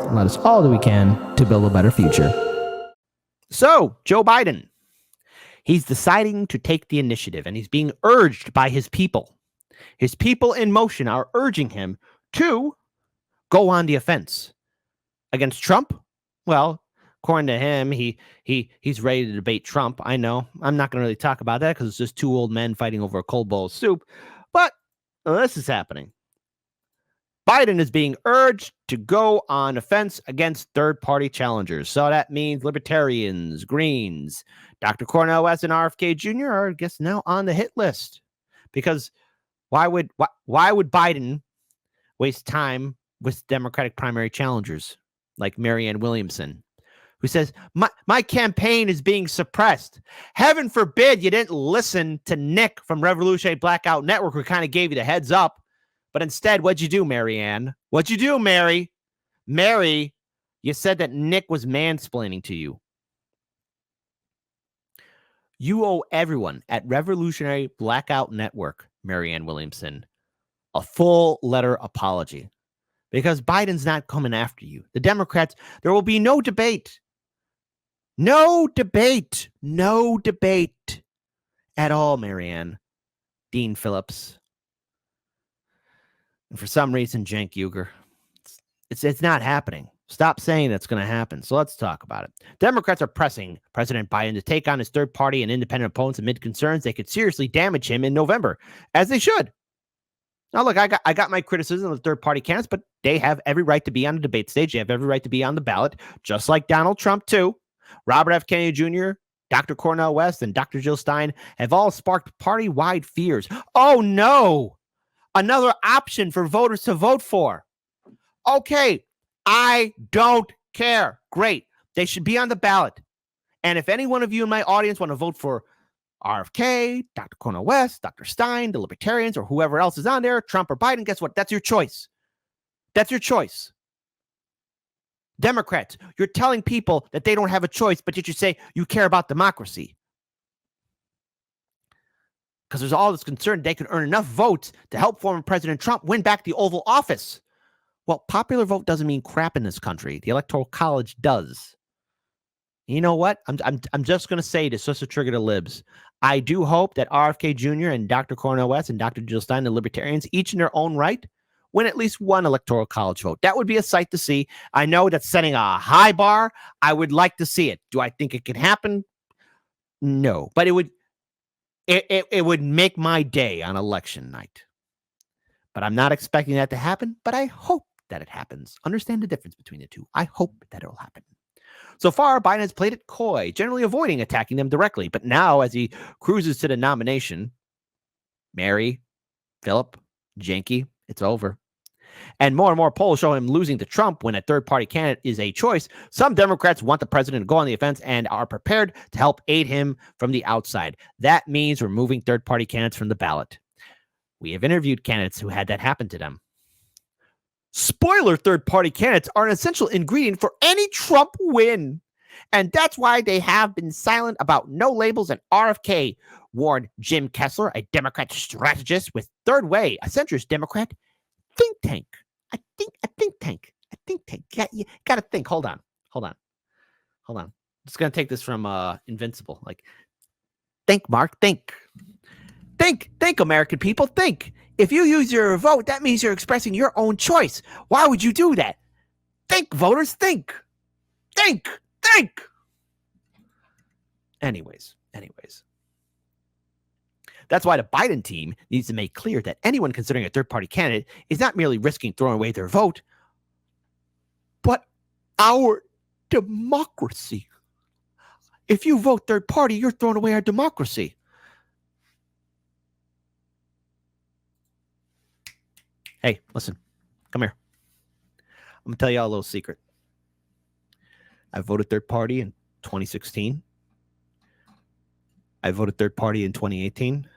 and let us all do we can to build a better future. So, Joe Biden, he's deciding to take the initiative, and he's being urged by his people. His people in motion are urging him to go on the offense against Trump. Well, according to him, he's ready to debate Trump. I know. I'm not going to really talk about that because it's just two old men fighting over a cold bowl of soup. But this is happening. Biden is being urged to go on offense against third-party challengers. So that means libertarians, Greens, Dr. Cornel West, and RFK Jr. are, I guess, now on the hit list. Because why would Biden waste time with Democratic primary challengers like Marianne Williamson, who says, my campaign is being suppressed. Heaven forbid you didn't listen to Nick from Revolutionary Blackout Network, who kind of gave you the heads up. But instead, what'd you do, Marianne? What'd you do, Mary? Mary, you said that Nick was mansplaining to you. You owe everyone at Revolutionary Blackout Network, Marianne Williamson, a full letter apology. Because Biden's not coming after you. The Democrats, there will be no debate. No debate. No debate at all, Marianne. Dean Phillips. And for some reason, Cenk Uygur. It's not happening. Stop saying that's going to happen. So let's talk about it. Democrats are pressing President Biden to take on his third party and independent opponents amid concerns they could seriously damage him in November, as they should. Now, look, I got my criticism of third party candidates, but they have every right to be on the debate stage. They have every right to be on the ballot, just like Donald Trump, too. Robert F. Kennedy Jr., Dr. Cornel West, and Dr. Jill Stein have all sparked party-wide fears. Oh, no. Another option for voters to vote for. Okay, I don't care. Great. They should be on the ballot. And if any one of you in my audience want to vote for RFK, Dr. Cornel West, Dr. Stein, the Libertarians, or whoever else is on there, Trump or Biden, guess what? That's your choice. That's your choice. Democrats, you're telling people that they don't have a choice, but yet you say you care about democracy. Because there's all this concern they could earn enough votes to help former President Trump win back the Oval Office. Well, popular vote doesn't mean crap in this country. The Electoral College does. You know what? I'm just going to say this just to trigger the libs. I do hope that RFK Jr. and Dr. Cornel West and Dr. Jill Stein, the Libertarians, each in their own right, win at least one Electoral College vote. That would be a sight to see. I know that's setting a high bar. I would like to see it. Do I think it can happen? No, but it would make my day on election night. But I'm not expecting that to happen, but I hope that it happens. Understand the difference between the two. I hope that it'll happen. So far, Biden has played it coy, generally avoiding attacking them directly. But now, as he cruises to the nomination, Mary, Philip, Janky, it's over. And more polls show him losing to Trump when a third-party candidate is a choice. Some Democrats want the president to go on the offense and are prepared to help aid him from the outside. That means removing third-party candidates from the ballot. We have interviewed candidates who had that happen to them. Spoiler, third-party candidates are an essential ingredient for any Trump win. And that's why they have been silent about no labels and RFK, warned Jim Kessler, a Democrat strategist with Third Way, a centrist Democrat think tank. A think tank. Yeah, you got to think. Hold on. I'm just going to take this from Invincible. Like, think, Mark, think. Think, American people, think. If you use your vote, that means you're expressing your own choice. Why would you do that? Think, voters, think. Think. Anyways. That's why the Biden team needs to make clear that anyone considering a third-party candidate is not merely risking throwing away their vote, but our democracy. If you vote third party, you're throwing away our democracy. Hey, listen, come here. I'm going to tell y'all a little secret. I voted third party in 2016. I voted third party in 2018.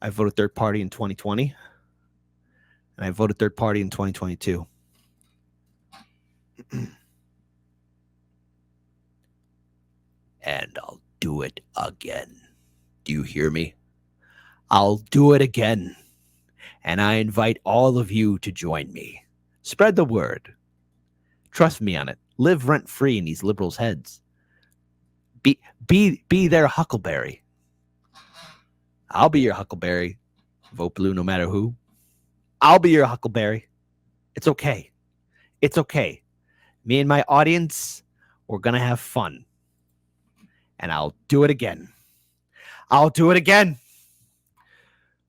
I voted third party in 2020. And I voted third party in 2022. And I'll do it again. Do you hear me? I'll do it again. And I invite all of you to join me. Spread the word. Trust me on it. Live rent-free in these liberals' heads. Be their huckleberry. I'll be your huckleberry. Vote blue no matter who. I'll be your huckleberry. It's okay. It's okay. Me and my audience, we're going to have fun. And I'll do it again. I'll do it again.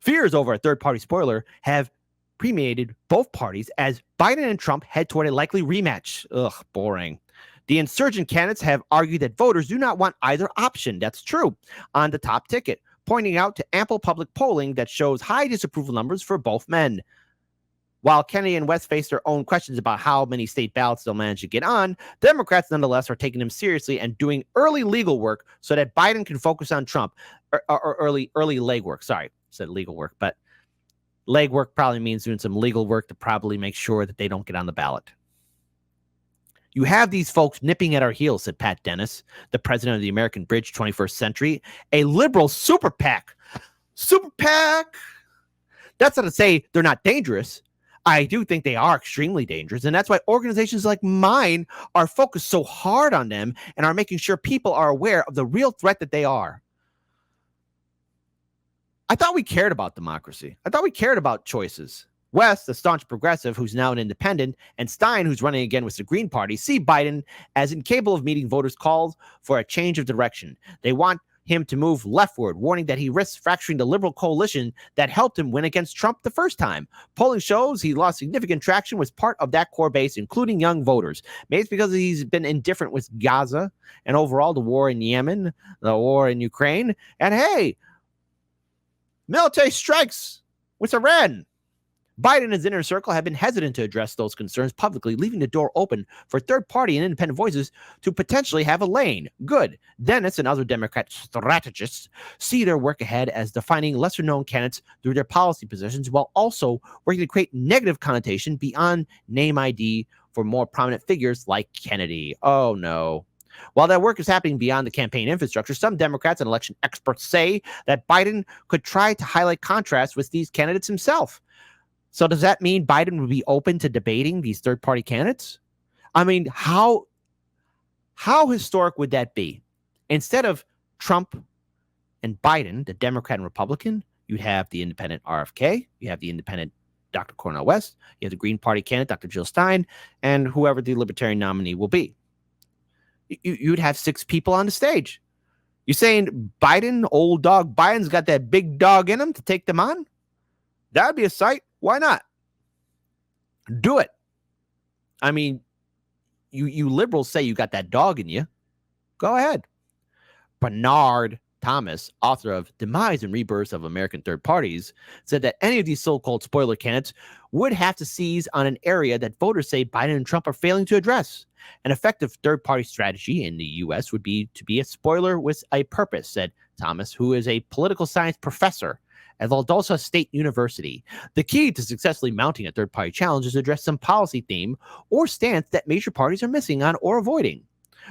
Fears over a third-party spoiler have permeated both parties as Biden and Trump head toward a likely rematch. Ugh, boring. The insurgent candidates have argued that voters do not want either option. That's true on the top ticket, pointing out to ample public polling that shows high disapproval numbers for both men. While Kennedy and West face their own questions about how many state ballots they'll manage to get on, Democrats nonetheless are taking them seriously and doing early legal work so that Biden can focus on Trump. Or early legwork. Sorry, I said legal work, but legwork probably means doing some legal work to probably make sure that they don't get on the ballot. You have these folks nipping at our heels, said Pat Dennis, the president of the American Bridge 21st Century, a liberal super PAC. Super PAC! That's not to say they're not dangerous. I do think they are extremely dangerous, and that's why organizations like mine are focused so hard on them and are making sure people are aware of the real threat that they are. I thought we cared about democracy. I thought we cared about choices. West, the staunch progressive who's now an independent, and Stein, who's running again with the Green Party, see Biden as incapable of meeting voters' calls for a change of direction. They want him to move leftward, warning that he risks fracturing the liberal coalition that helped him win against Trump the first time. Polling shows he lost significant traction with part of that core base, including young voters. Maybe it's because he's been indifferent with Gaza and overall the war in Yemen, the war in Ukraine, and hey, military strikes with Iran. Biden and his inner circle have been hesitant to address those concerns publicly, leaving the door open for third-party and independent voices to potentially have a lane. Good. Dennis and other Democrat strategists see their work ahead as defining lesser-known candidates through their policy positions, while also working to create negative connotation beyond name ID for more prominent figures like Kennedy. Oh, no. While that work is happening beyond the campaign infrastructure, some Democrats and election experts say that Biden could try to highlight contrasts with these candidates himself. So does that mean Biden would be open to debating these third-party candidates? I mean, how historic would that be? Instead of Trump and Biden, the Democrat and Republican, you'd have the independent RFK, you have the independent Dr. Cornel West, you have the Green Party candidate, Dr. Jill Stein, and whoever the Libertarian nominee will be. You'd have 6 people on the stage. You're saying Biden, old dog Biden's got that big dog in him to take them on? That would be a sight. Why not? Do it. I mean, you liberals say you got that dog in you. Go ahead. Bernard Thomas, author of Demise and Rebirth of American Third Parties, said that any of these so-called spoiler candidates would have to seize on an area that voters say Biden and Trump are failing to address. An effective third-party strategy in the U.S. would be to be a spoiler with a purpose, said Thomas, who is a political science professor at Valdosta State University. The key to successfully mounting a third-party challenge is to address some policy theme or stance that major parties are missing on or avoiding.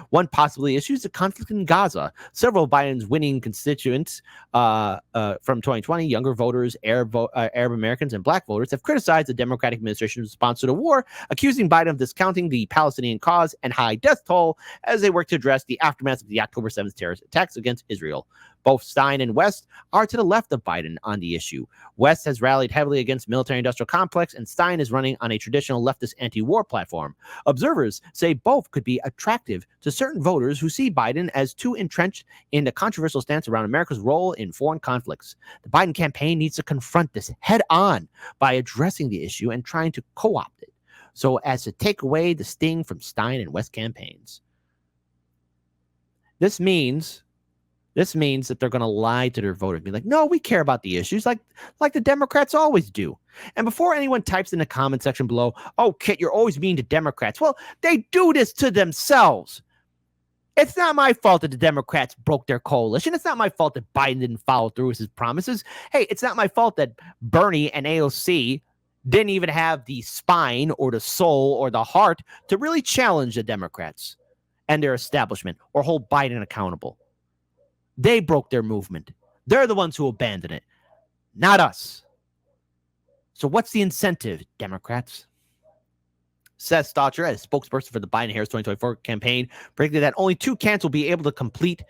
One possibly issue is the conflict in Gaza. Several of Biden's winning constituents from 2020, younger voters, Arab Americans, and black voters, have criticized the Democratic administration's response to the war, accusing Biden of discounting the Palestinian cause and high death toll as they work to address the aftermath of the October 7th terrorist attacks against Israel. Both Stein and West are to the left of Biden on the issue. West has rallied heavily against military-industrial complex, and Stein is running on a traditional leftist anti-war platform. Observers say both could be attractive to certain voters who see Biden as too entrenched in the controversial stance around America's role in foreign conflicts. The Biden campaign needs to confront this head-on by addressing the issue and trying to co-opt it, so as to take away the sting from Stein and West campaigns. This means that they're going to lie to their voters, be like, no, we care about the issues like the Democrats always do. And before anyone types in the comment section below, oh, Kit, you're always mean to Democrats. Well, they do this to themselves. It's not my fault that the Democrats broke their coalition. It's not my fault that Biden didn't follow through with his promises. Hey, it's not my fault that Bernie and AOC didn't even have the spine or the soul or the heart to really challenge the Democrats and their establishment or hold Biden accountable. They broke their movement. They're the ones who abandoned it, not us. So what's the incentive, Democrats? Seth Stotcher, a spokesperson for the Biden-Harris 2024 campaign, predicted that only 2 candidates will be able to compete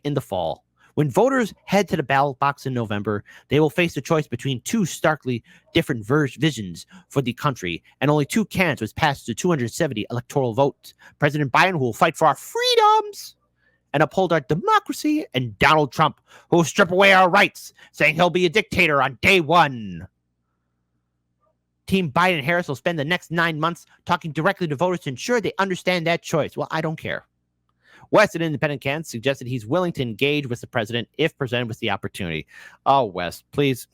in the fall. When voters head to the ballot box in November, they will face the choice between 2 starkly different visions for the country, and only 2 candidates was passed to 270 electoral votes. President Biden, who will fight for our freedoms and uphold our democracy, and Donald Trump, who will strip away our rights, saying he'll be a dictator on day 1. Team Biden-Harris will spend the next 9 months talking directly to voters to ensure they understand that choice. Well, I don't care. West, an independent candidate, suggested he's willing to engage with the president if presented with the opportunity. Oh, West, please.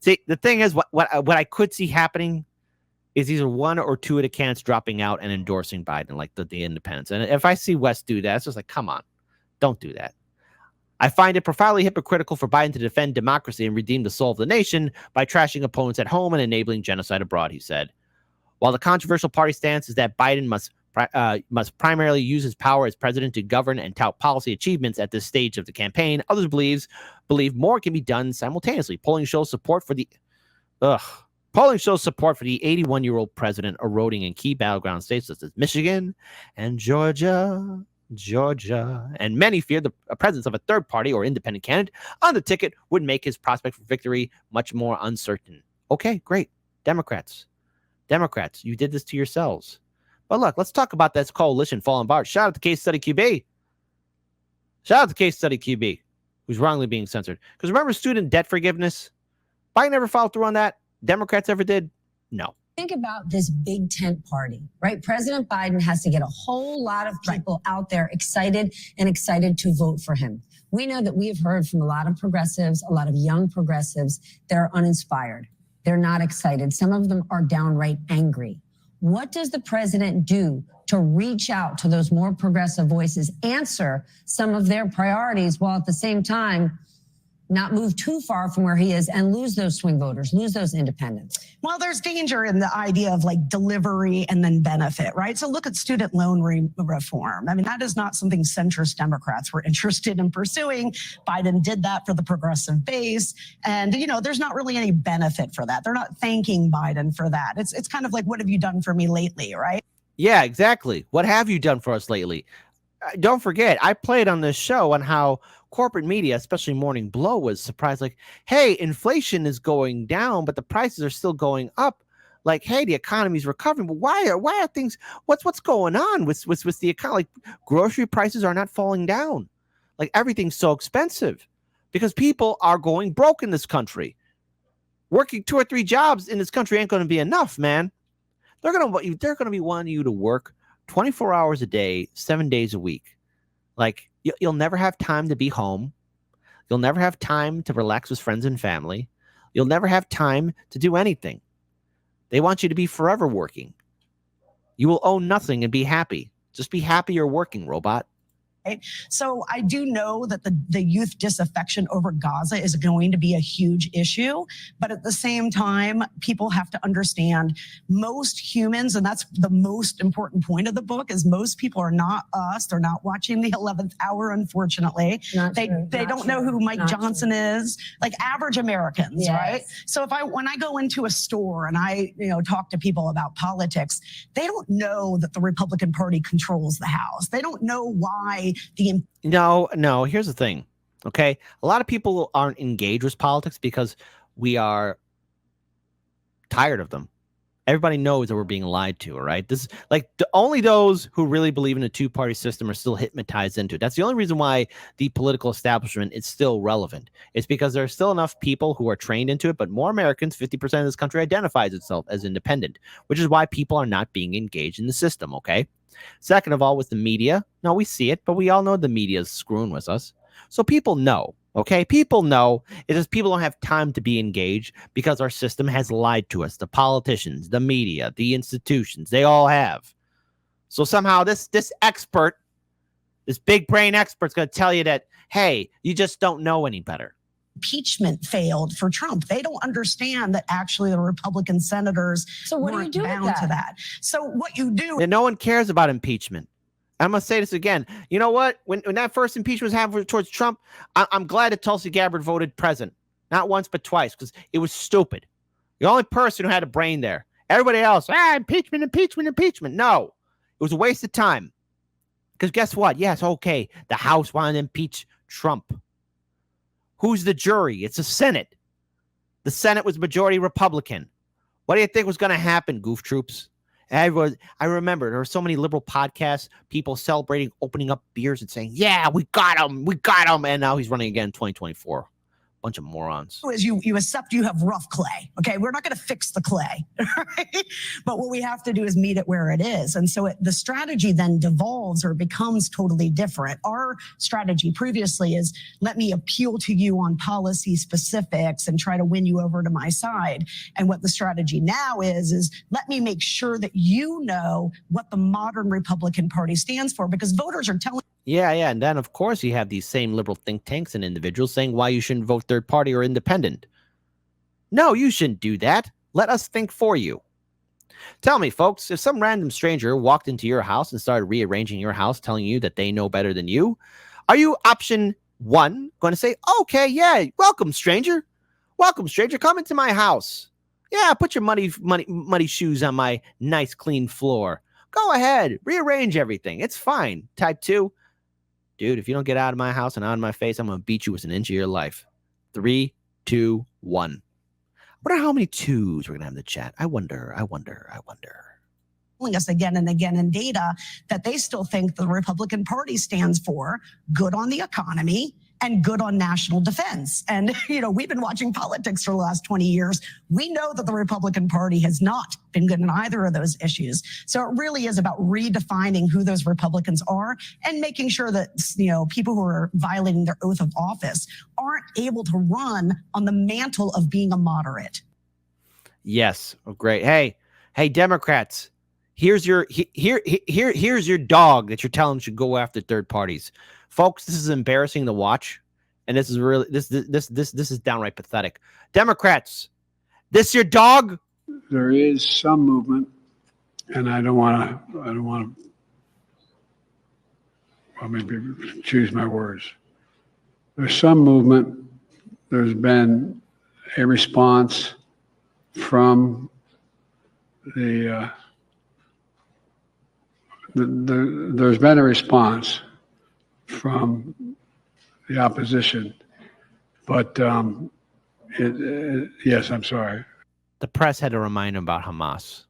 See, the thing is, what I could see happening is either 1 or 2 of the candidates dropping out and endorsing Biden, like the independents. And if I see West do that, it's just like, come on, don't do that. I find it profoundly hypocritical for Biden to defend democracy and redeem the soul of the nation by trashing opponents at home and enabling genocide abroad, he said. While the controversial party stance is that Biden must primarily use his power as president to govern and tout policy achievements at this stage of the campaign, others believe more can be done simultaneously. Polling shows support for the 81-year-old president eroding in key battleground states such as Michigan and Georgia, and many fear the presence of a third party or independent candidate on the ticket would make his prospect for victory much more uncertain. Okay, great. Democrats, you did this to yourselves. But look, let's talk about this coalition falling apart. Shout out to Case Study QB. Who's wrongly being censored. Because remember student debt forgiveness? Biden never followed through on that. Democrats ever did? No. Think about this big tent party, right? President Biden has to get a whole lot of people out there excited to vote for him. We know that we have heard from a lot of progressives, a lot of young progressives that are uninspired. They're not excited. Some of them are downright angry. What does the president do to reach out to those more progressive voices, answer some of their priorities, while at the same time not move too far from where he is and lose those swing voters, lose those independents? Well, there's danger in the idea of like delivery and then benefit, right? So look at student loan reform. I mean, that is not something centrist Democrats were interested in pursuing. Biden did that for the progressive base. And, there's not really any benefit for that. They're not thanking Biden for that. It's kind of like, what have you done for me lately, right? Yeah, exactly. What have you done for us lately? Don't forget, I played on this show on how corporate media, especially Morning Blow, was surprised. Like, hey, inflation is going down, but the prices are still going up. Like, hey, the economy's recovering, but why are things? What's going on with the economy? Like, grocery prices are not falling down. Like, everything's so expensive because people are going broke in this country. Working 2 or 3 jobs in this country ain't going to be enough, man. They're gonna be wanting you to work 24 hours a day, 7 days a week. Like, you'll never have time to be home. You'll never have time to relax with friends and family. You'll never have time to do anything. They want you to be forever working. You will own nothing and be happy. Just be happy you're working, robot. Right? So I do know that the youth disaffection over Gaza is going to be a huge issue. But at the same time, people have to understand most humans, and that's the most important point of the book, is most people are not us. They're not watching the 11th hour, unfortunately. They don't know who Mike Johnson is, like average Americans, right? So when I go into a store and I talk to people about politics, they don't know that the Republican Party controls the House. They don't know why No, here's the thing. Okay. A lot of people aren't engaged with politics because we are tired of them. Everybody knows that we're being lied to, all right? This is like only those who really believe in a 2-party system are still hypnotized into it. That's the only reason why the political establishment is still relevant. It's because there are still enough people who are trained into it, but more Americans, 50% of this country, identifies itself as independent, which is why people are not being engaged in the system, okay? Second of all, with the media, no, we see it, but we all know the media is screwing with us. So people know, okay? People know. It's just people don't have time to be engaged because our system has lied to us. The politicians, the media, the institutions, they all have. So somehow this expert, this big brain expert is going to tell you that, hey, you just don't know any better. Impeachment failed for Trump. They don't understand that actually the Republican senators weren't bound to that. So what you do... And no one cares about impeachment. I'm going to say this again. You know what? When that first impeachment was happening towards Trump, I'm glad that Tulsi Gabbard voted present. Not once, but twice, because it was stupid. The only person who had a brain there. Everybody else, impeachment, impeachment, impeachment. No, it was a waste of time. Because guess what? Yes, okay, the House wanted to impeach Trump. Who's the jury? It's the Senate. The Senate was majority Republican. What do you think was going to happen, goof troops? I remember there were so many liberal podcasts, people celebrating, opening up beers and saying, yeah, we got him. And now he's running again in 2024. Bunch of morons. Is you accept you have rough clay. Okay, we're not going to fix the clay, right? But what we have to do is meet it where it is. And so the strategy then devolves or becomes totally different. Our strategy previously is let me appeal to you on policy specifics and try to win you over to my side. And what the strategy now is let me make sure that you know what the modern Republican Party stands for, because voters are telling. Yeah. And then, of course, you have these same liberal think tanks and individuals saying why you shouldn't vote third party or independent. No, you shouldn't do that. Let us think for you. Tell me, folks, if some random stranger walked into your house and started rearranging your house, telling you that they know better than you, are you option one going to say, okay, yeah, welcome, stranger. Welcome, stranger. Come into my house. Yeah, put your muddy shoes on my nice, clean floor. Go ahead. Rearrange everything. It's fine. Type 2. Dude, if you don't get out of my house and out of my face, I'm going to beat you with an inch of your life. 3, 2, 1. I wonder how many twos we're going to have in the chat. I wonder. Us again and again in data that they still think the Republican Party stands for good on the economy and good on national defense. And, we've been watching politics for the last 20 years. We know that the Republican Party has not been good in either of those issues. So it really is about redefining who those Republicans are and making sure that, people who are violating their oath of office aren't able to run on the mantle of being a moderate. Yes. Oh, great. Hey, Democrats. Here's your here's your dog that you're telling should go after third parties. Folks, this is embarrassing to watch, and this is really this is downright pathetic. Democrats, this your dog? There is some movement, and I don't want to well, maybe choose my words. There's some movement. There's been a response from there's been a response from the opposition, but yes, I'm sorry. The press had to remind him about Hamas.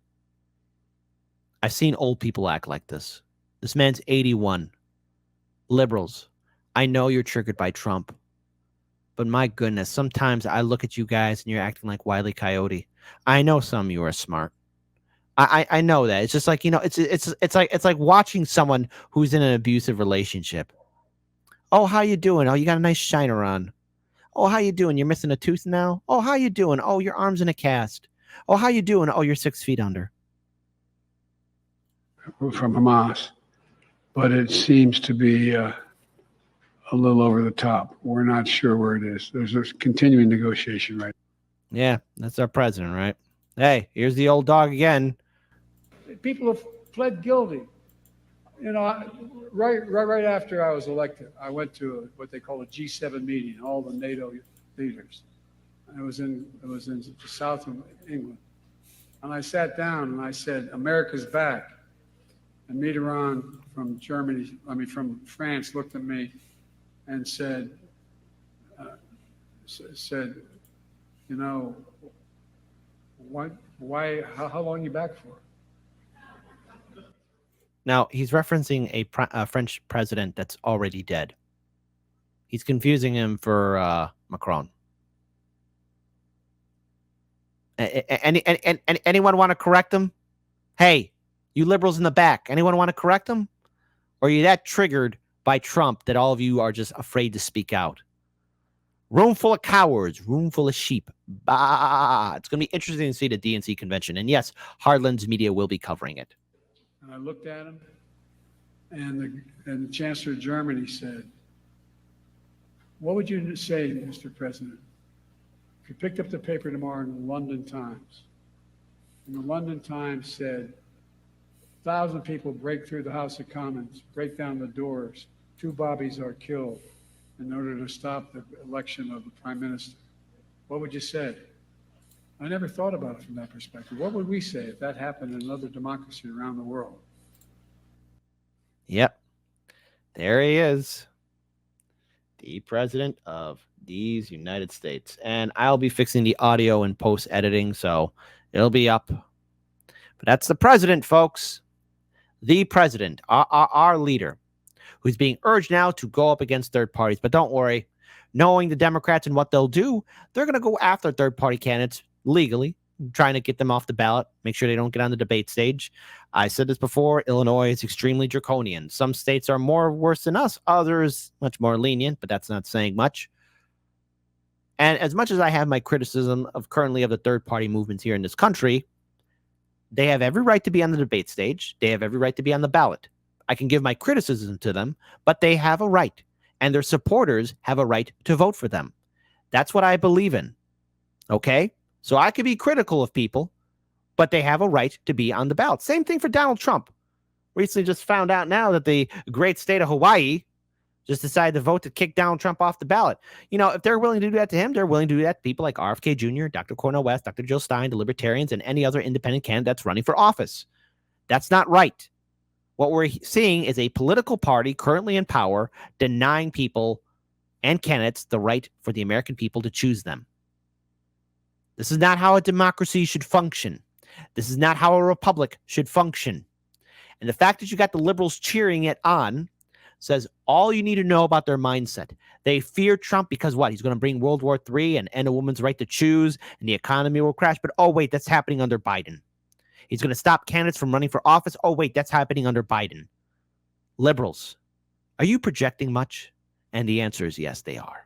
I've seen old people act like this. This man's 81. Liberals, I know you're triggered by Trump, but my goodness, sometimes I look at you guys and you're acting like Wile E. Coyote. I know some of you are smart. I know that. It's just like, it's like watching someone who's in an abusive relationship. Oh, how you doing? Oh, you got a nice shiner on. Oh, how you doing? You're missing a tooth now? Oh, how you doing? Oh, your arm's in a cast. Oh, how you doing? Oh, you're 6 feet under. From Hamas, but it seems to be a little over the top. We're not sure where it is. There's a continuing negotiation, right? Yeah, that's our president, right? Hey, here's the old dog again. People have pled guilty. Right after I was elected, I went to what they call a G7 meeting, all the NATO leaders. It was in the south of England. And I sat down and I said, America's back. And Mitterrand from France looked at me and said, how long are you back for? Now, he's referencing a French president that's already dead. He's confusing him for Macron. Anyone want to correct him? Hey, you liberals in the back, anyone want to correct him? Or are you that triggered by Trump that all of you are just afraid to speak out? Room full of cowards, room full of sheep. Bah! It's going to be interesting to see the DNC convention. And yes, Hardland's media will be covering it. And I looked at him, and the Chancellor of Germany said, what would you say, Mr. President, if you picked up the paper tomorrow in the London Times, and the London Times said, 1,000 people break through the House of Commons, break down the doors, 2 bobbies are killed in order to stop the election of the Prime Minister. What would you say? I never thought about it from that perspective. What would we say if that happened in another democracy around the world? Yep. There he is. The president of these United States. And I'll be fixing the audio and post editing, so it'll be up. But that's the president, folks. The president, our leader, who's being urged now to go up against third parties. But don't worry, knowing the Democrats and what they'll do, they're going to go after third party candidates legally, trying to get them off the ballot, make sure they don't get on the debate stage. I said this before, Illinois is extremely draconian. Some states are more worse than us, others much more lenient, but that's not saying much. And as much as I have my criticism of currently of the third party movements here in this country, they have every right to be on the debate stage. They have every right to be on the ballot. I can give my criticism to them, but they have a right, and their supporters have a right to vote for them. That's what I believe in. Okay? So I could be critical of people, but they have a right to be on the ballot. Same thing for Donald Trump. Recently just found out now that the great state of Hawaii just decided to vote to kick Donald Trump off the ballot. You know, if they're willing to do that to him, they're willing to do that to people like RFK Jr., Dr. Cornel West, Dr. Jill Stein, the Libertarians, and any other independent candidate that's running for office. That's not right. What we're seeing is a political party currently in power denying people and candidates the right for the American people to choose them. This is not how a democracy should function. This is not how a republic should function. And the fact that you got the liberals cheering it on says all you need to know about their mindset. They fear Trump because what? He's going to bring World War III and end a woman's right to choose, and the economy will crash. But oh, wait, that's happening under Biden. He's going to stop candidates from running for office. Oh, wait, that's happening under Biden. Liberals, are you projecting much? And the answer is yes, they are.